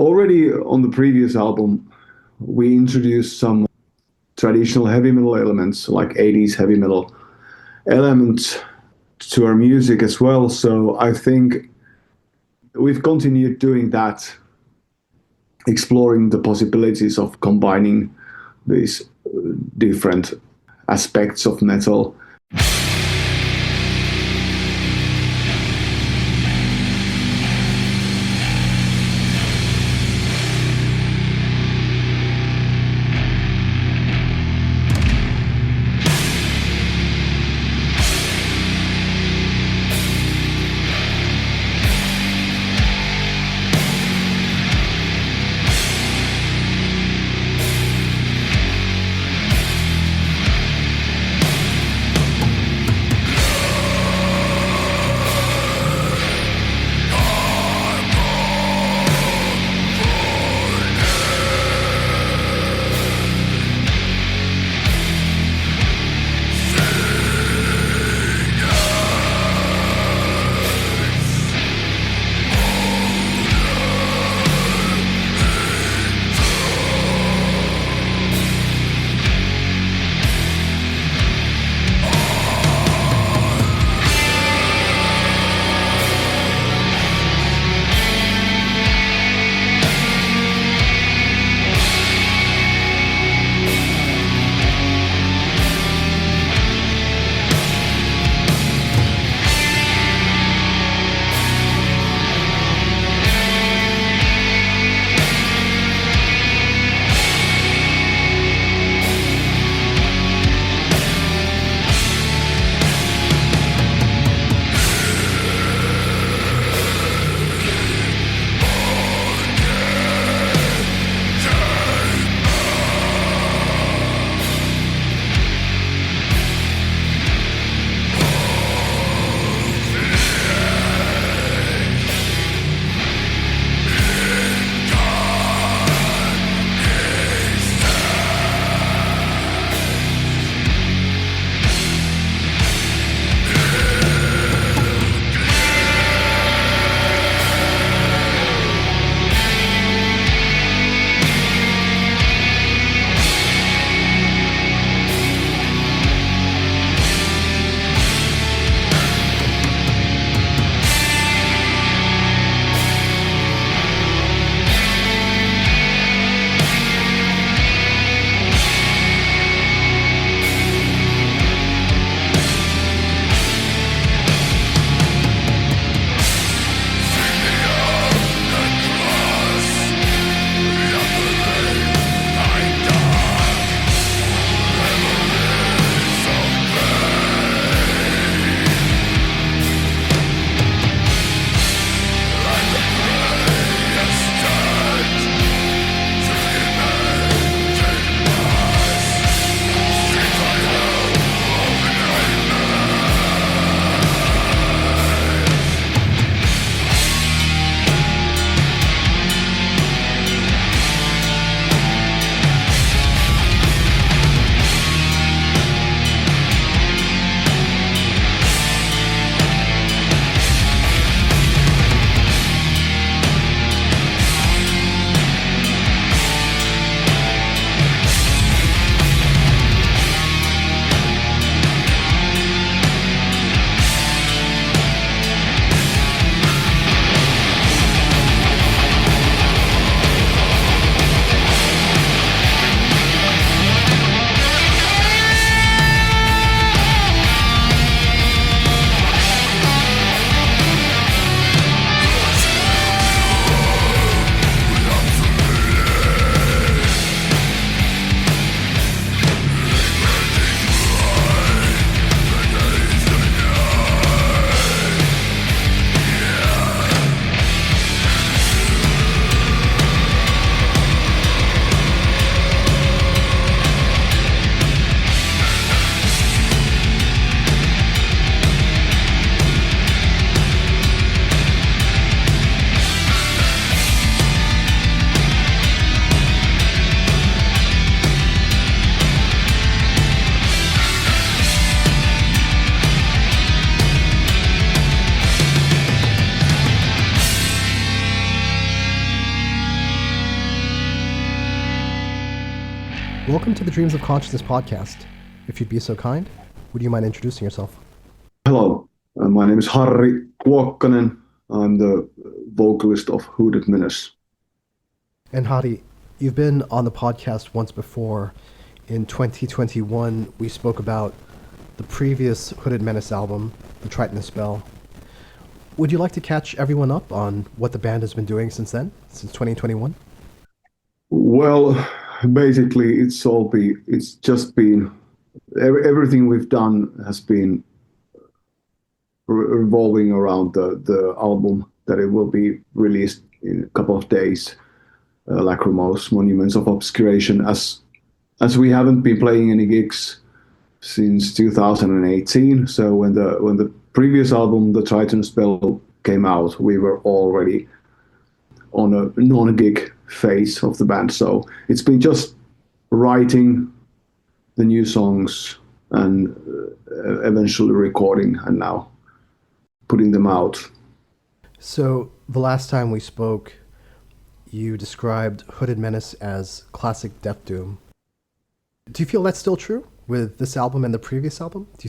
already on the previous album, we introduced some traditional heavy metal elements, like 80s heavy metal elements to our music as well. So I think we've continued doing that, exploring the possibilities of combining these different aspects of metal. Welcome to the Dreams of Consciousness podcast. If you'd be so kind, would you mind introducing yourself? Hello, my name is Harri Kuokkanen. I'm the vocalist of Hooded Menace. And Harri, you've been on the podcast once before. In 2021, we spoke about the previous Hooded Menace album, the Tritonus Bell. Would you like to catch everyone up on what the band has been doing since then, since 2021? Well, basically, it's just been everything we've done has been revolving around the album that it will be released in a couple of days. Lachrymose Monuments of Obscuration, as we haven't been playing any gigs since 2018. So when the previous album, the Tritonus Bell, came out, we were already on a non-gig phase of the band. So it's been just writing the new songs and eventually recording and now putting them out. So the last time we spoke, you described Hooded Menace as classic death doom. Do you feel that's still true with this album and the previous album? Do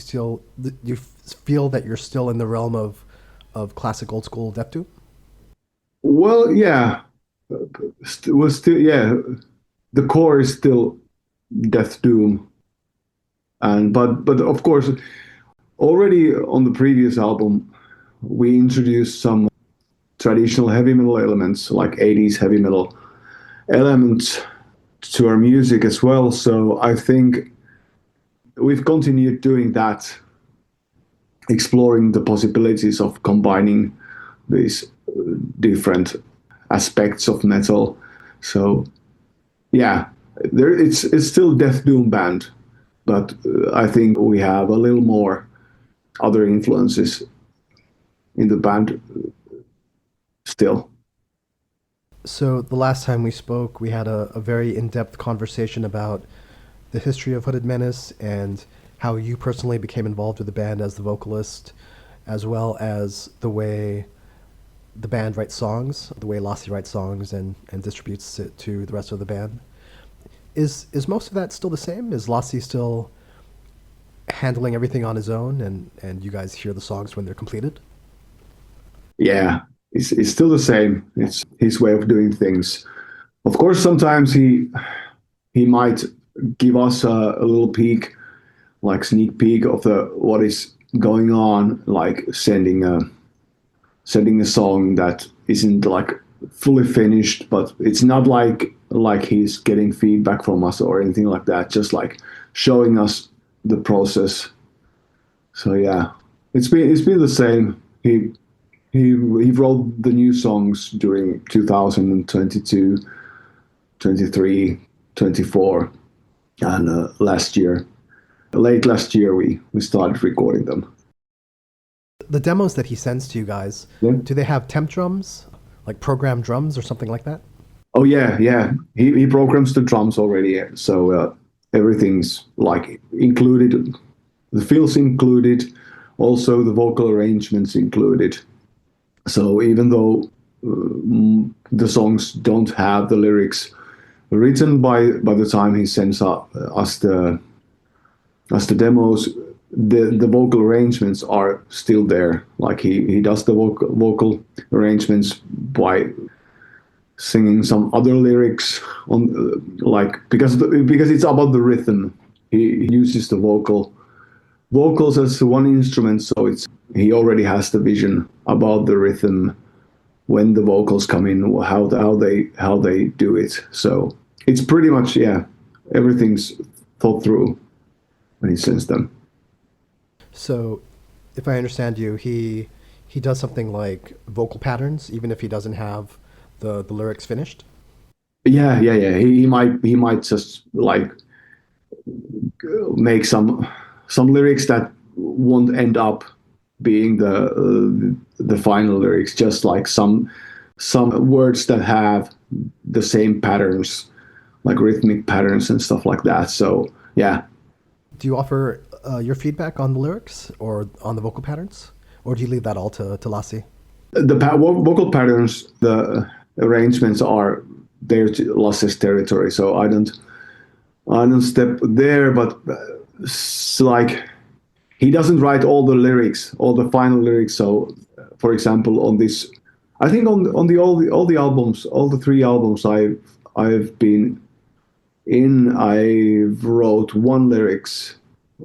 you feel that you're still in the realm of classic old school death doom? Well, yeah, the core is still death doom, and but of course, already on the previous album, we introduced some traditional heavy metal elements, like 80s heavy metal elements, to our music as well. So I think we've continued doing that, exploring the possibilities of combining these different aspects of metal. So yeah, it's still death doom band, but I think we have a little more other influences in the band still. So the last time we spoke, we had a very in-depth conversation about the history of Hooded Menace and how you personally became involved with the band as the vocalist, as well as the way the band writes songs, the way Lassi writes songs and distributes it to the rest of the band. Is most of that still the same? Is Lassi still handling everything on his own and you guys hear the songs when they're completed? Yeah, it's still the same. It's his way of doing things. Of course, sometimes he might give us a little peek, like sneak peek of what is going on, like sending a song that isn't like fully finished, but it's not like he's getting feedback from us or anything like that. Just like showing us the process. So yeah, it's been the same. He wrote the new songs during 2022, 23, 24, and late last year we started recording them. The demos that he sends to you guys, Do they have temp drums, like programmed drums or something like that? Oh yeah. He programs the drums already, so everything's like included. The fills included, also the vocal arrangements included. So even though the songs don't have the lyrics written by the time he sends us the demos, the vocal arrangements are still there. Like he does the vocal arrangements by singing some other lyrics on, like because it's about the rhythm. He uses the vocals as one instrument, so he already has the vision about the rhythm when the vocals come in, how they do it. So it's pretty much everything's thought through when he sends them. So if I understand you, he does something like vocal patterns, even if he doesn't have the lyrics finished? Yeah. He might just like make some lyrics that won't end up being the final lyrics, just like some words that have the same patterns, like rhythmic patterns and stuff like that. So yeah. Do you offer your feedback on the lyrics or on the vocal patterns, or do you leave that all to Lassi? The vocal patterns, the arrangements are their Lassi's territory, so I I don't step there, but it's like he doesn't write all the lyrics, all the final lyrics. So, for example, on this, I think on the all the albums, all the three albums I've been in, I wrote lyrics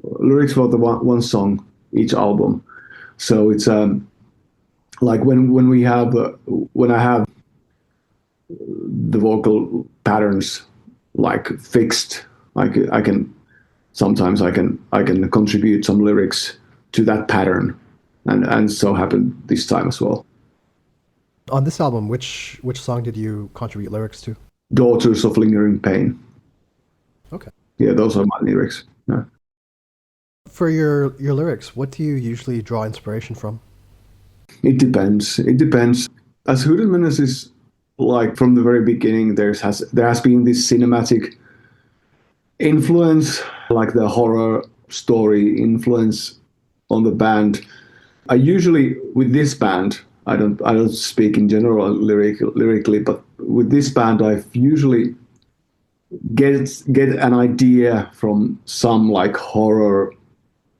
for the one song each album. So it's like when we have when I have the vocal patterns like fixed, I can sometimes I can contribute some lyrics to that pattern, and so happened this time as well. On this album, which song did you contribute lyrics to? Daughters of Lingering Pain. Okay. Yeah, those are my lyrics. Yeah. For your lyrics, what do you usually draw inspiration from? It depends. It depends. As Hooded Menace is like from the very beginning, there has been this cinematic influence, like the horror story influence on the band. I usually with this band, I don't speak in general lyrically, but with this band, I usually get an idea from some like horror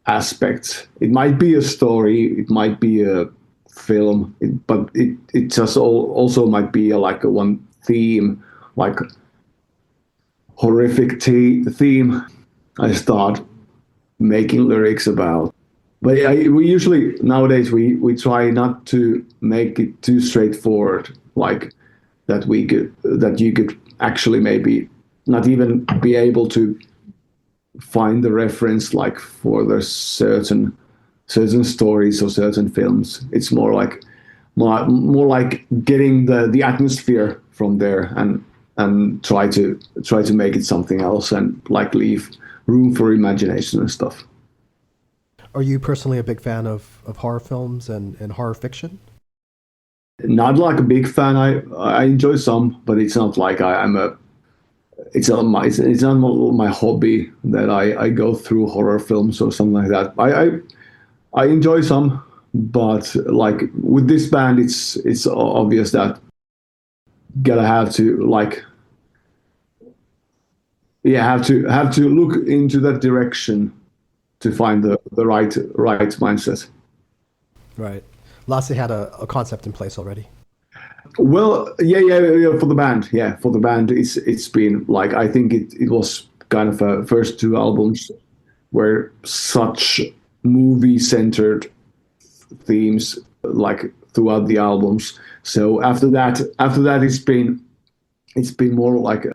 aspects. It might be a story, it might be a film, but it just also might be like a one theme, like horrific theme. I start making lyrics about. But we usually nowadays we try not to make it too straightforward, like that you could actually maybe not even be able to find the reference like for the certain stories or certain films. It's more like getting the atmosphere from there and try to make it something else and like leave room for imagination and stuff. Are you personally a big fan of horror films and horror fiction? Not like a big fan. I enjoy some, but it's not like I'm a. It's not my hobby that I go through horror films or something like that. I enjoy some, but like with this band, it's obvious that gotta have to like have to look into that direction to find the right mindset. Right. Lassie had a concept in place already. Well, yeah, for the band, it's been like I think it was kind of first two albums were such movie centered themes like throughout the albums. So after that, it's been more like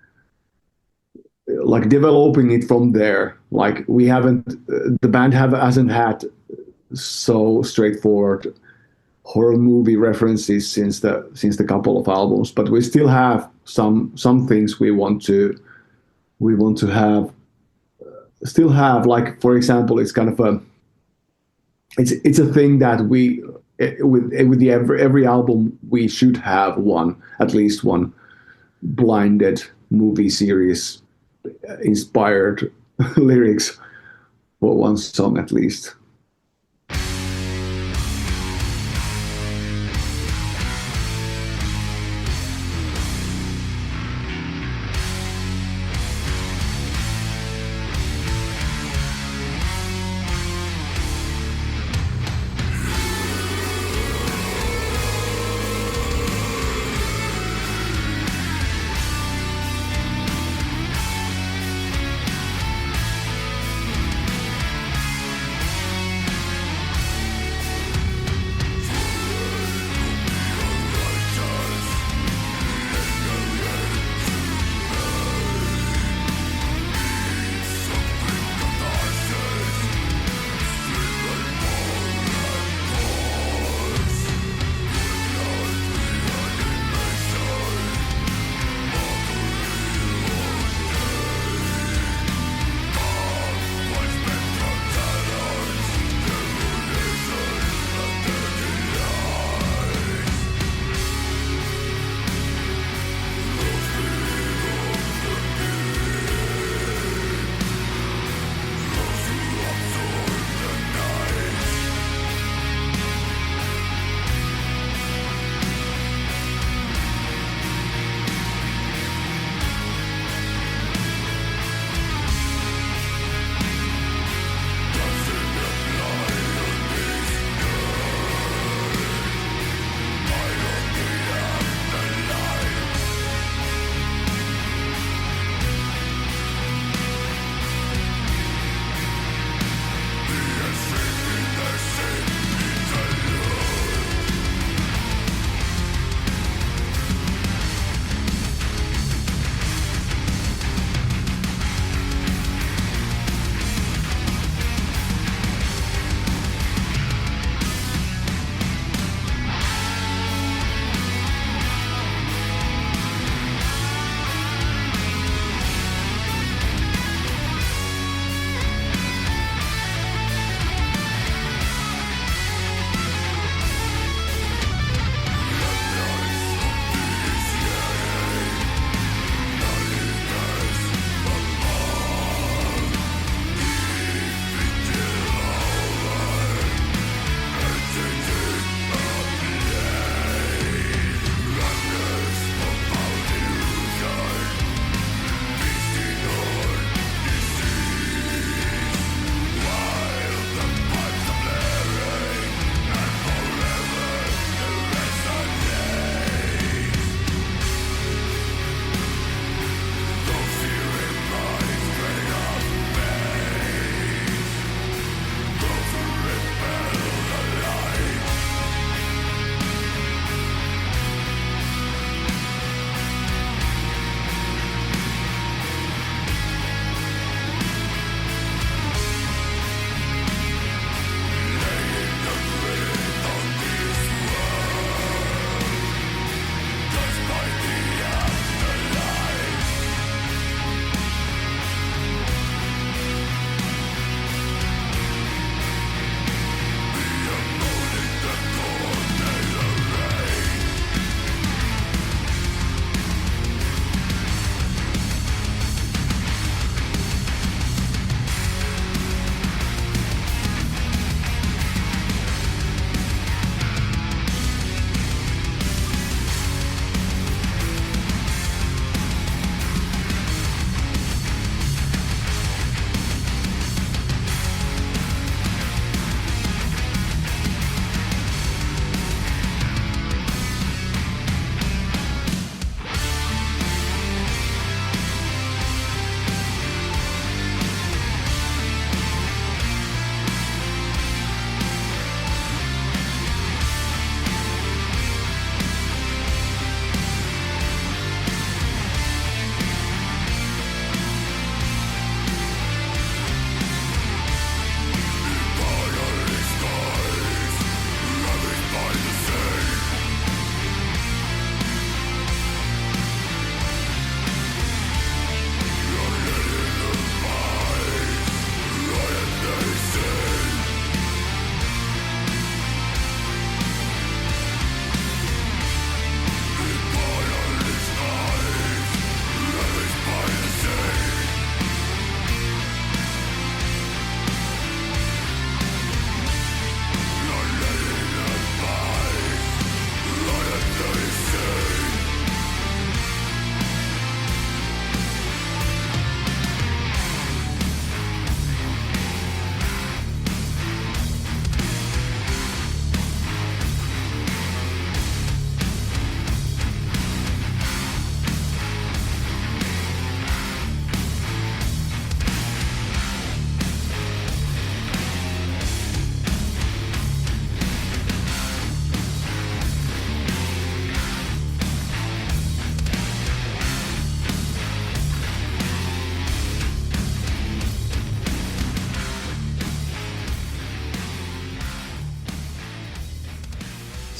developing it from there. Like we haven't the band hasn't had so straightforward horror movie references since the couple of albums, but we still have some things we want to have still have, like for example it's kind of a it's a thing that we with the every album we should have at least one blinded movie series inspired lyrics for one song at least.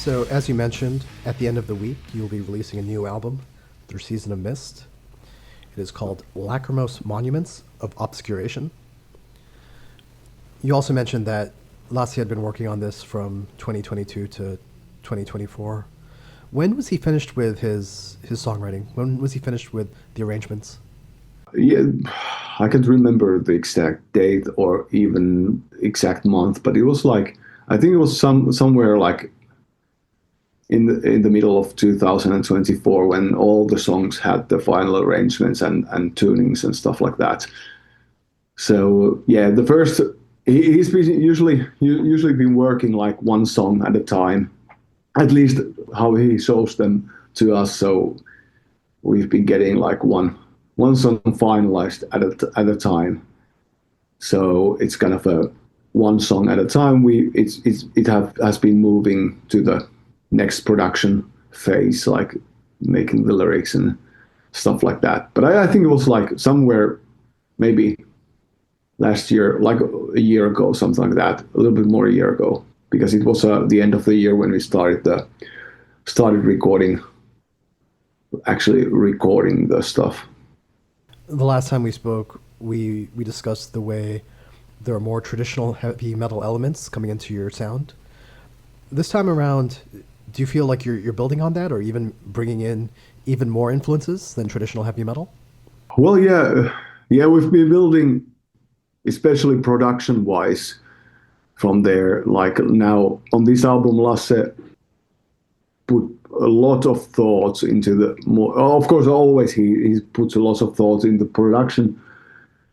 So, as you mentioned, at the end of the week, you'll be releasing a new album through Season of Mist. It is called Lachrymose Monuments of Obscuration. You also mentioned that Lasse had been working on this from 2022 to 2024. When was he finished with his songwriting? When was he finished with the arrangements? Yeah, I can't remember the exact date or even exact month, but it was like, I think it was somewhere like in the middle of 2024 when all the songs had the final arrangements and tunings and stuff like that. So yeah, the first he's usually been working like one song at a time, at least how he shows them to us. So we've been getting like one song finalized at a time. So it's kind of a one song at a time. Has been moving to the next production phase, like making the lyrics and stuff like that. But I think it was like somewhere maybe last year, like a year ago, something like that, a little bit more a year ago, because it was the end of the year when we started actually recording the stuff. The last time we spoke, we discussed the way there are more traditional heavy metal elements coming into your sound. This time around, do you feel like you're building on that, or even bringing in even more influences than traditional heavy metal? Well, yeah, we've been building, especially production-wise, from there. Like now on this album, Lasse put a lot of thoughts into the more. Of course, always he puts a lot of thoughts in the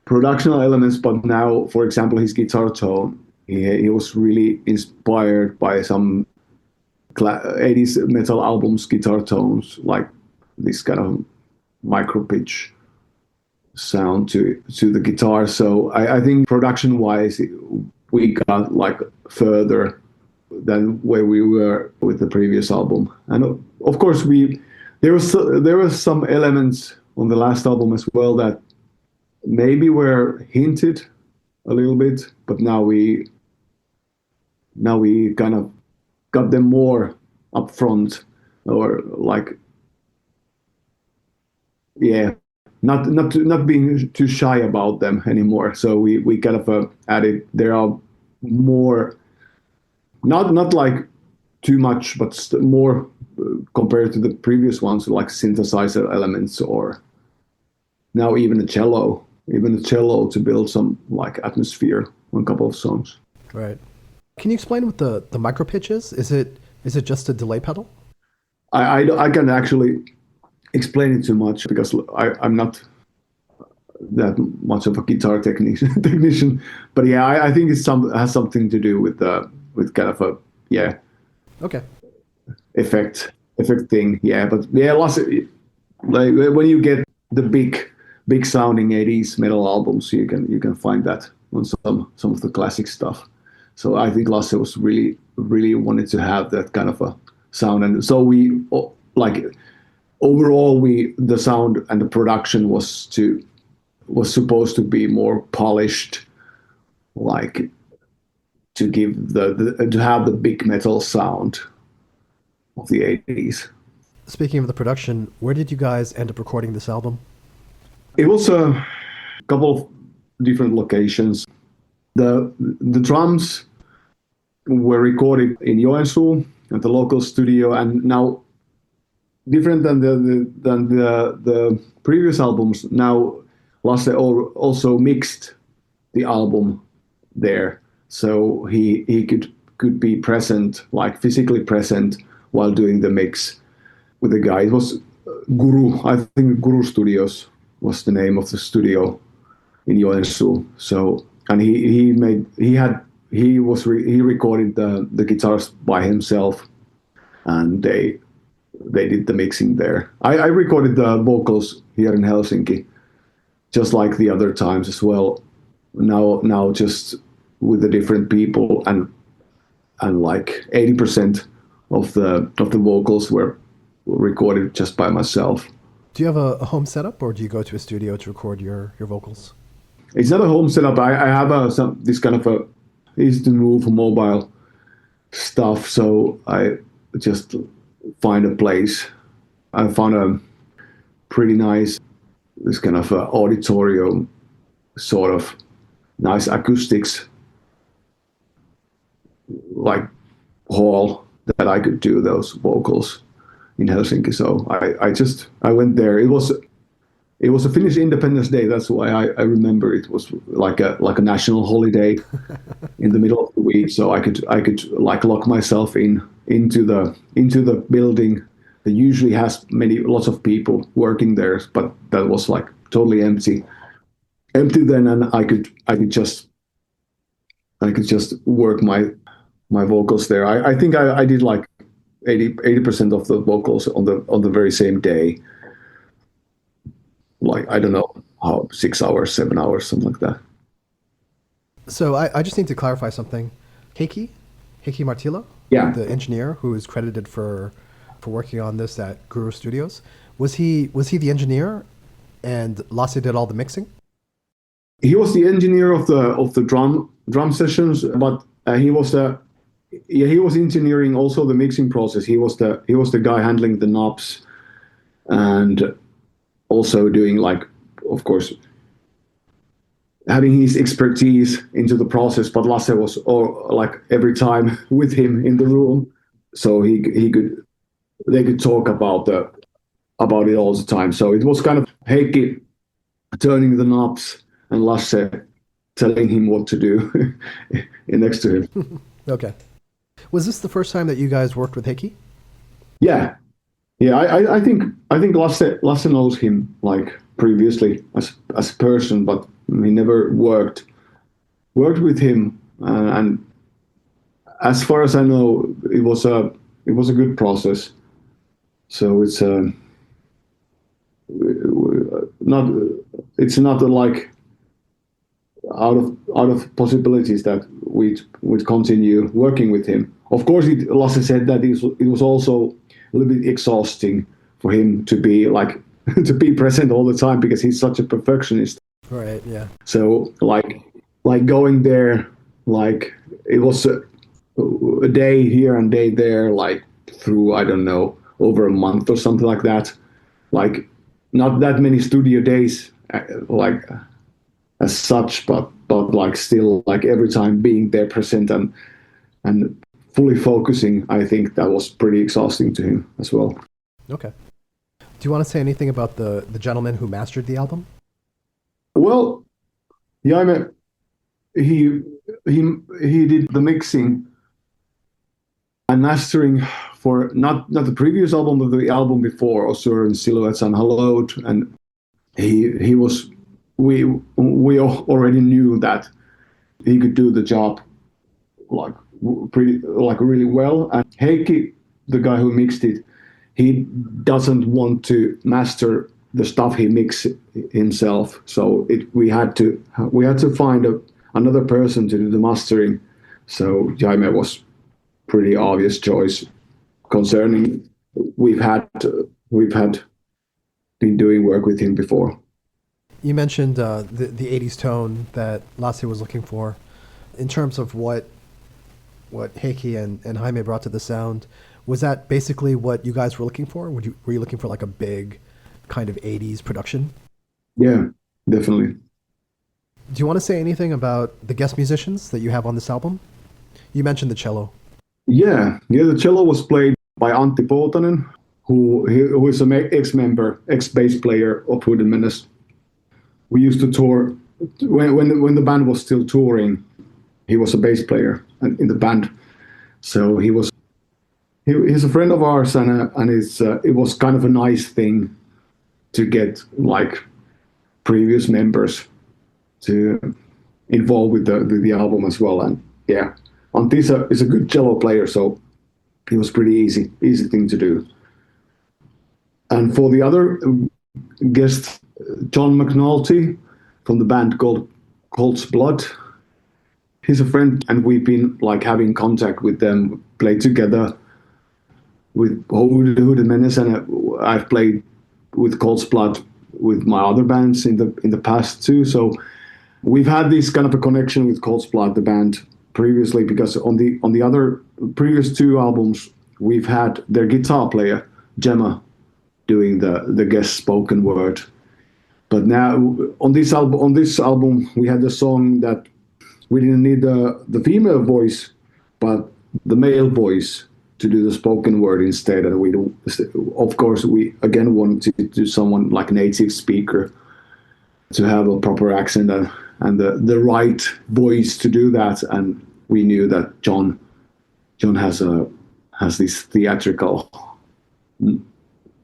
productional elements. But now, for example, his guitar tone, he was really inspired by some 80s metal albums guitar tones, like this kind of micro pitch sound to the guitar. So I think production wise we got like further than where we were with the previous album. And of course there was some elements on the last album as well that maybe were hinted a little bit, but now we kind of got them more up front, or like, yeah, not being too shy about them anymore. So we kind of added, there are more, not like too much, but more compared to the previous ones, like synthesizer elements, or now even a cello to build some like atmosphere on a couple of songs. Right. Can you explain what the micro pitch is? Is it just a delay pedal? I can actually explain it too much because I'm not that much of a guitar technician. But yeah, I think has something to do with kind of a okay effect thing. Yeah, but yeah, like when you get the big sounding 80s metal albums, you can find that on some of the classic stuff. So I think Lasse was really wanted to have that kind of a sound, and so we like overall the sound and the production was supposed to be more polished, like to give to have the big metal sound of the 80s. Speaking of the production, where did you guys end up recording this album? It was a couple of different locations. The drums were recorded in Joensuu at the local studio, and now different than the previous albums. Now Lasse also mixed the album there, so he could be present, like physically present, while doing the mix with the guy. It was Guru, I think Guru Studios was the name of the studio in Joensuu. So, and he recorded the guitars by himself, and they did the mixing there. I recorded the vocals here in Helsinki, just like the other times as well. Now just with the different people, and like 80% of the vocals were recorded just by myself. Do you have a home setup, or do you go to a studio to record your vocals? It's not a home setup. I have this kind of a easy to move mobile stuff. So just find a place. I found a pretty nice, this kind of auditorium, sort of nice acoustics, like hall that I could do those vocals in Helsinki. So I went there. It was a Finnish Independence Day. That's why I remember it was like a national holiday in the middle of the week. So I could like lock myself into the building that usually has lots of people working there, but that was like totally empty then, and I could just work my vocals there. I think I did like 80% of the vocals on the very same day. Like, I don't know how, 6 hours, 7 hours, something like that. So I just need to clarify something. Heikki Martila, Yeah. the engineer who is credited for working on this at Guru Studios, was he the engineer, and Lasse did all the mixing? He was the engineer of the drum sessions, but he was engineering also the mixing process. He was the guy handling the knobs, and also doing, like, of course, having his expertise into the process. But Lasse was like every time with him in the room, so they could talk about it all the time. So it was kind of Heikki turning the knobs and Lasse telling him what to do next to him. Okay. Was this the first time that you guys worked with Heikki? Yeah. I think Lasse knows him, like, previously as a person, but he never worked with him. And as far as I know, it was a good process. So it's not like out of possibilities that we'd continue working with him. Of course, Lasse said that it was also a little bit exhausting for him to be like to be present all the time, because he's such a perfectionist. Right. Yeah. So like going there, like, it was a day here and day there, like through, I don't know, over a month or something like that. Like, not that many studio days, like, as such, but like still, like, every time being there present and fully focusing, I think that was pretty exhausting to him as well. Okay. Do you want to say anything about the gentleman who mastered the album? Well, Jaime, he did the mixing and mastering for not the previous album, but the album before, Osur and Silhouettes and Hallowed, and he was, we already knew that he could do the job like really well. And Heikki, the guy who mixed it, he doesn't want to master the stuff he mixed himself. So we had to find another person to do the mastering. So Jaime was pretty obvious choice, concerning we've had been doing work with him before. You mentioned the 80s tone that Lasse was looking for. In terms of what Heikki and Jaime brought to the sound, was that basically what you guys were looking for? Were you looking for like a big kind of 80s production? Yeah, definitely. Do you want to say anything about the guest musicians that you have on this album? You mentioned the cello. Yeah, the cello was played by Antti Poutanen, who is an ex-bass player of Hooded Menace. We used to tour when the band was still touring. He was a bass player in the band, so he's a friend of ours, and it was kind of a nice thing to get, like, previous members to involve with the album as well. And yeah, Antti is a good cello player, so it was pretty easy thing to do. And for the other guest, John McNulty from the band called Colt's Blood, he's a friend, and we've been like having contact with them, played together with Hooded Menace, and I've played with Colt's Blood with my other bands in the past too. So we've had this kind of a connection with Colt's Blood, the band, previously, because on the other previous two albums we've had their guitar player Gemma doing the guest spoken word. But now on this album, we had a song that we didn't need the female voice, but the male voice to do the spoken word instead. And we, of course, we again wanted to do someone like native speaker to have a proper accent and the right voice to do that. And we knew that John has this theatrical,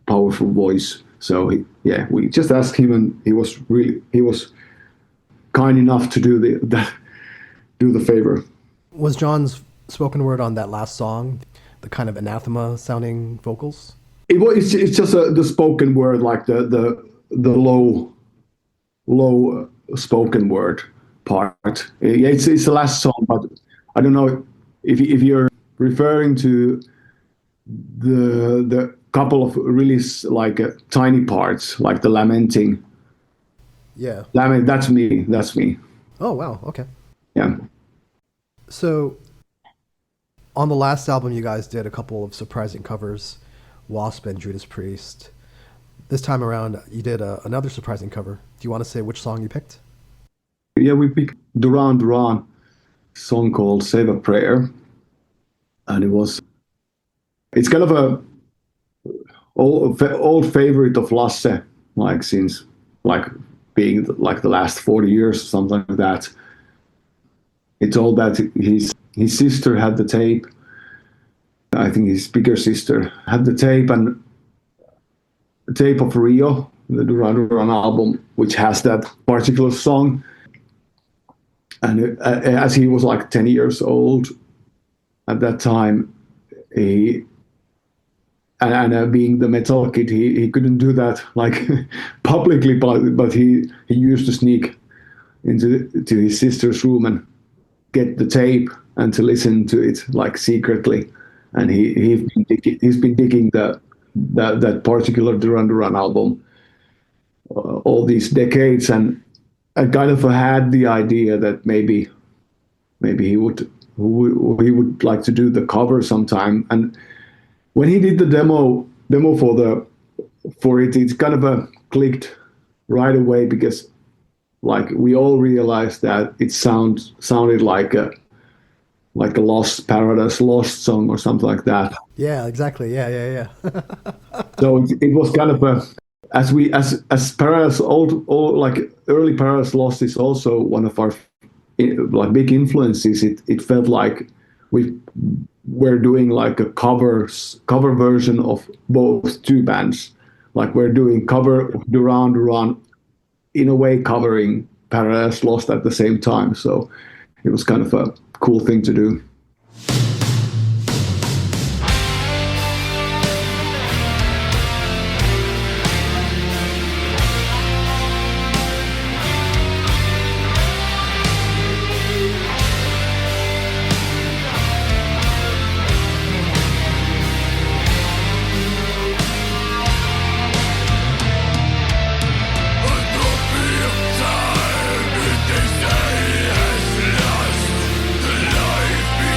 powerful voice. So we just asked him, and he was kind enough to do the favor. Was John's spoken word on that last song the kind of anathema sounding vocals? It's just the spoken word, like the low spoken word part. It's the last song, but I don't know if you're referring to the couple of really like tiny parts, like the lamenting. Yeah. That's me. Oh, wow. Okay. Yeah. So on the last album, you guys did a couple of surprising covers, Wasp and Judas Priest. This time around, you did another surprising cover. Do you want to say which song you picked? Yeah, we picked Duran Duran, song called Save a Prayer. And it's kind of a old favorite of Lasse, like since like being like the last 40 years or something like that. It's all that his sister had the tape. I think his bigger sister had the tape, and the tape of Rio, the Duran Duran album, which has that particular song. And as he was like 10 years old at that time, being the metal kid, he couldn't do that like publicly, but he used to sneak into his sister's room and get the tape and to listen to it like secretly. And he's been digging that particular Duran Duran album all these decades, and I kind of had the idea that maybe he would like to do the cover sometime. And when he did the demo for it, it's kind of clicked right away, because like we all realized that it sounded like a Lost Paradise Lost song or something like that. Yeah, exactly. Yeah. So it was kind of as Paradise old like early Paradise Lost is also one of our like big influences. It felt like we were doing like a cover version of both two bands. Like we're doing cover Duran Duran, in a way covering Paradise Lost at the same time. So it was kind of a cool thing to do. Life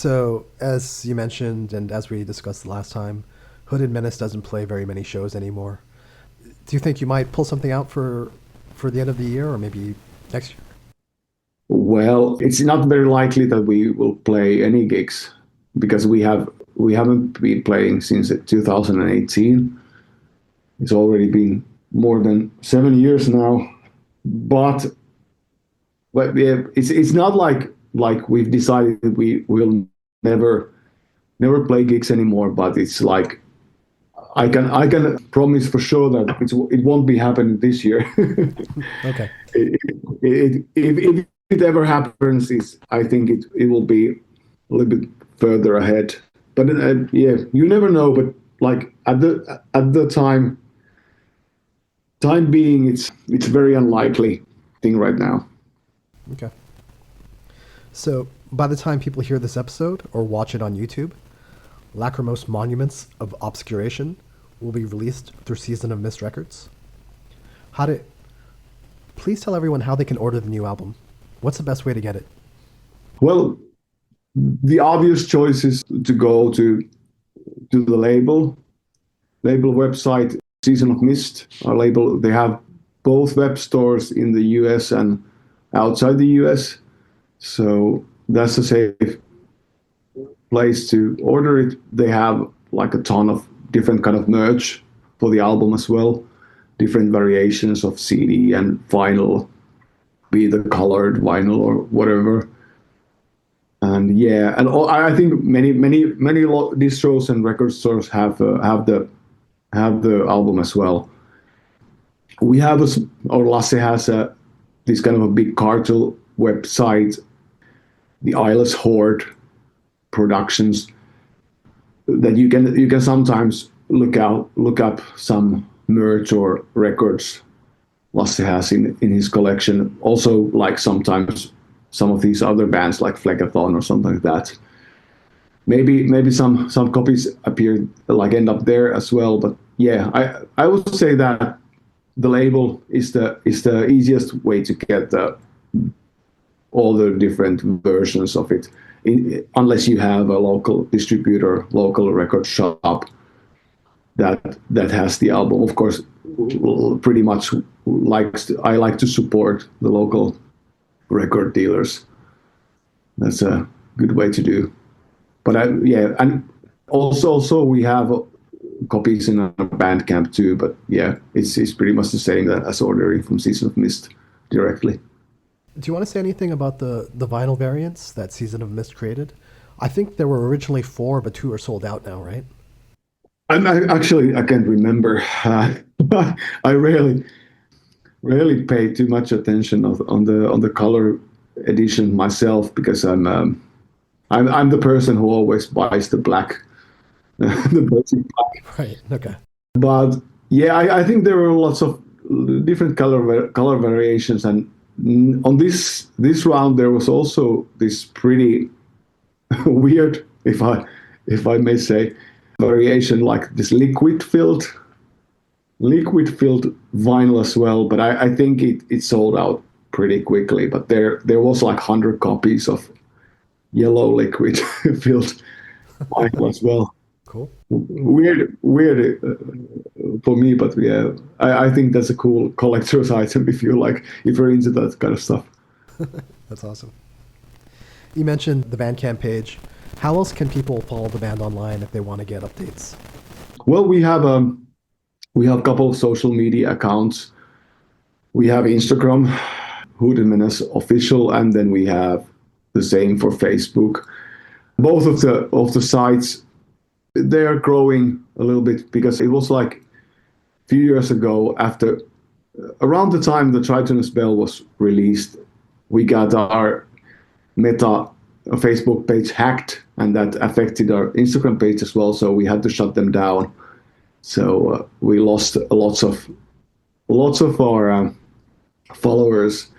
So, as you mentioned, and as we discussed the last time, Hooded Menace doesn't play very many shows anymore. Do you think you might pull something out for the end of the year, or maybe next year? Well, it's not very likely that we will play any gigs because we haven't been playing since 2018. It's already been more than 7 years now. But yeah, it's not like we've decided we will never play gigs anymore. But it's like I can promise for sure that it won't be happening this year. Okay. If it ever happens, I think it will be a little bit further ahead. But yeah, you never know. But like at the time being, it's very unlikely thing right now. Okay. So, by the time people hear this episode or watch it on YouTube, Lachrymose Monuments of Obscuration will be released through Season of Mist Records. Please tell everyone how they can order the new album. What's the best way to get it? Well, the obvious choice is to go to the label website, Season of Mist. Our label, they have both web stores in the US and outside the US. So that's a safe place to order it. They have like a ton of different kind of merch for the album as well, different variations of CD and vinyl, be the colored vinyl or whatever. And yeah, and I think many distros and record stores have the album as well. We have or Lasse has this kind of a big cartel website, the Eyeless Horde Productions, that you can sometimes look up some merch or records Lasse has in his collection. Also, like sometimes some of these other bands like Phlegethon or something like that. Maybe some copies end up there as well. But yeah, I would say that the label is the easiest way to get all the different versions of it, unless you have a local distributor, local record shop that has the album. Of course, pretty much I like to support the local record dealers. That's a good way to do. But yeah, and also we have copies in our Bandcamp too. But yeah, it's pretty much the same as ordering from Season of Mist directly. Do you want to say anything about the vinyl variants that Season of Mist created? I think there were originally 4, but 2 are sold out now, right? I can't remember. I rarely pay too much attention on the color edition myself because I'm the person who always buys the black, the basic black. Right. Okay. But yeah, I think there were lots of different color variations, and on this round there was also this pretty weird, if I may say, variation, like this liquid filled vinyl as well. But I think it sold out pretty quickly. But there was like 100 copies of yellow liquid filled vinyl as well. Cool. Weird for me, but yeah, I think that's a cool collector's item if you're into that kind of stuff. That's awesome. You mentioned the Bandcamp page. How else can people follow the band online if they want to get updates? Well, we have a couple of social media accounts. We have Instagram, Hooded Menace Official, and then we have the same for Facebook. Both of the sites, they are growing a little bit because it was like a few years ago, around the time the Tritonus Bell was released, we got our Meta Facebook page hacked, and that affected our Instagram page as well. So we had to shut them down. So we lost lots of our followers.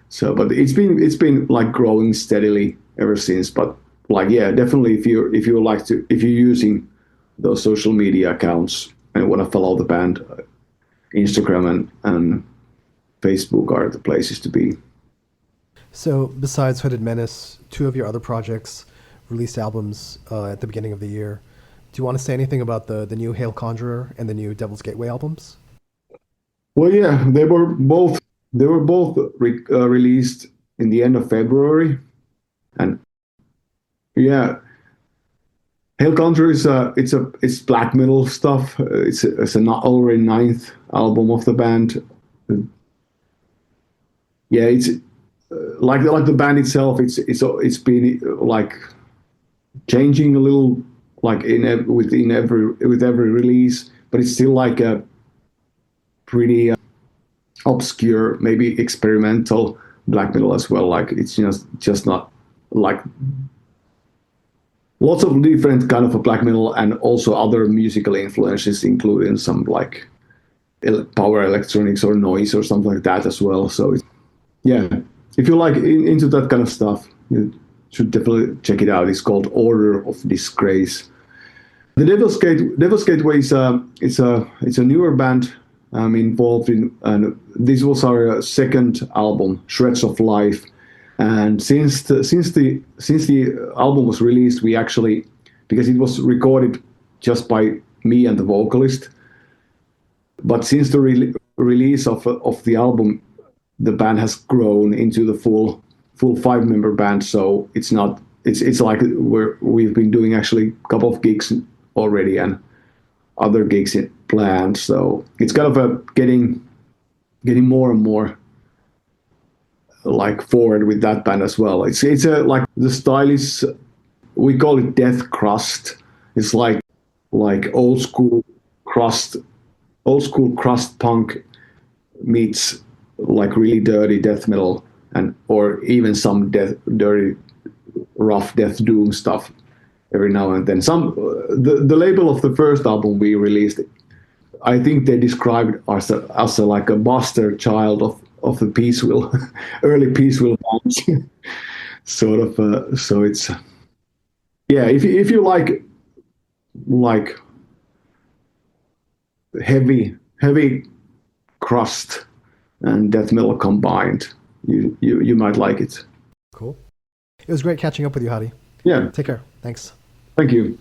So, but it's been like growing steadily ever since. But like, yeah, definitely if you're using those social media accounts and want to follow the band, Instagram and Facebook are the places to be. So besides Hooded Menace, 2 of your other projects released albums at the beginning of the year. Do you want to say anything about the new Hail Conjurer and the new Devil's Gateway albums? Well, yeah, they were both released in the end of February, and yeah, Hail Conjurer is it's black metal stuff. It's a not already ninth album of the band. Yeah, it's like the band itself. It's been like changing a little, like with every release, but it's still like a pretty obscure, maybe experimental black metal as well. Like it's just not like lots of different kind of a black metal and also other musical influences, including some like power electronics or noise or something like that as well. So yeah, if you like into that kind of stuff, you should definitely check it out. It's called Order of Disgrace. The Devil's Gateway is it's a newer band I'm involved in, and this was our second album, Shreds of Life. And since the album was released, we actually, because it was recorded just by me and the vocalist, but since the release of the album, the band has grown into the full 5-member band. So it's like we've been doing actually a couple of gigs already and other gigs planned. So it's kind of getting more and more like forward with that band as well. It's a like the style is, we call it death crust. It's like old school crust punk meets like really dirty death metal, and or even some dirty rough death doom stuff every now and then. The label of the first album we released, I think they described us as like a bastard child of the Peaceville, early Peaceville bands, sort of. So it's yeah. If you like heavy crust and death metal combined, you might like it. Cool. It was great catching up with you, Harri. Yeah. Take care. Thanks. Thank you.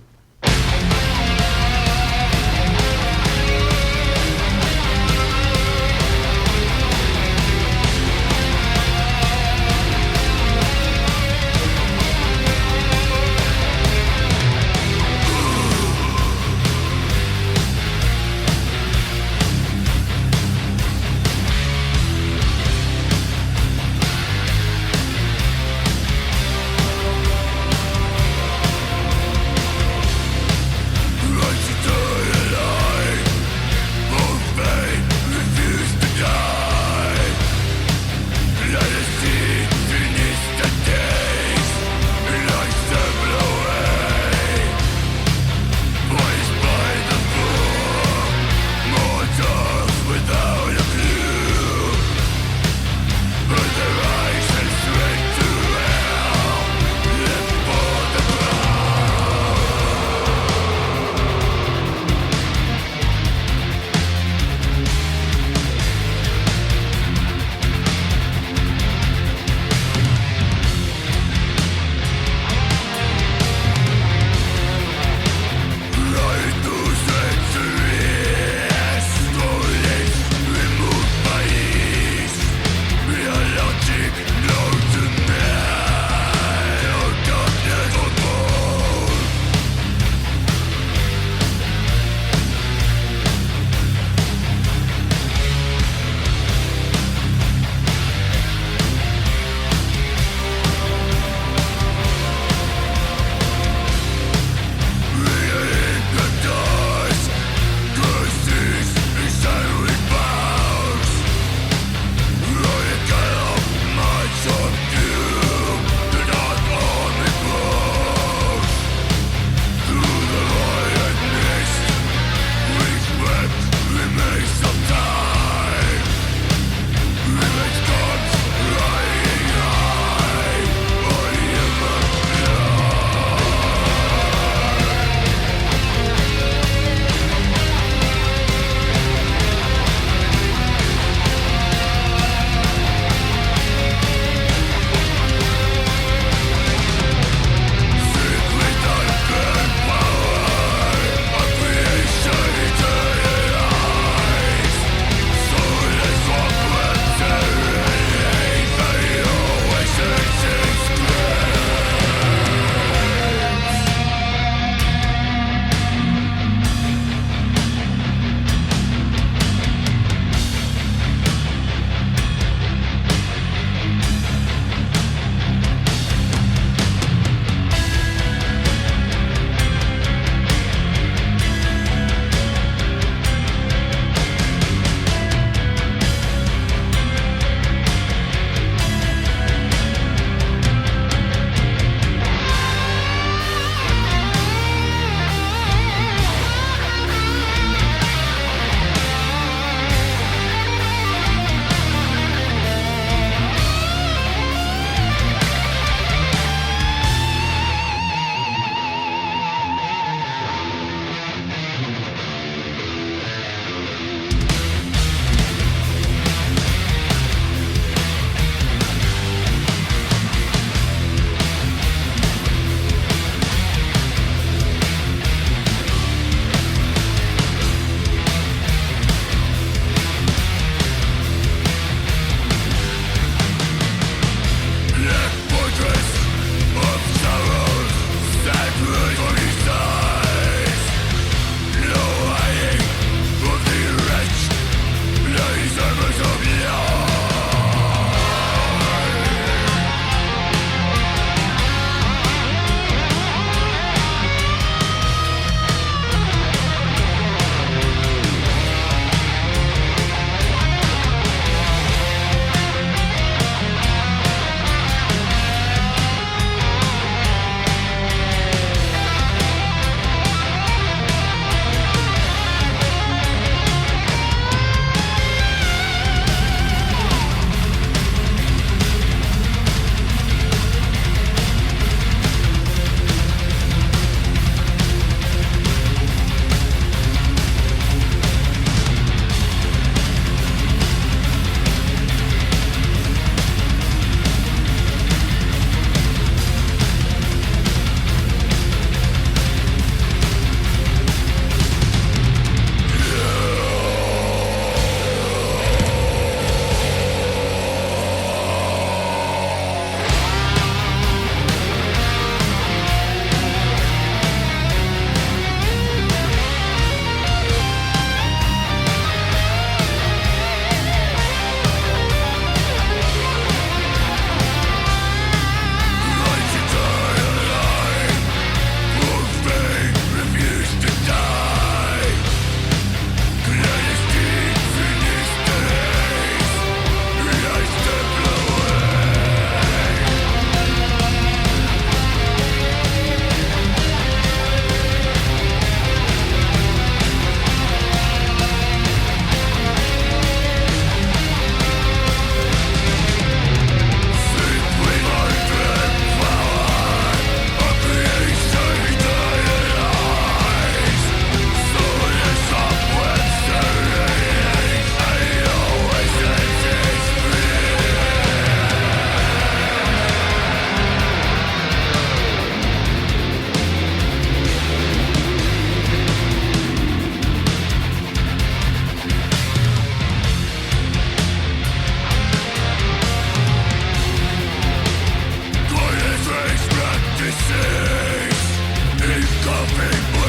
Big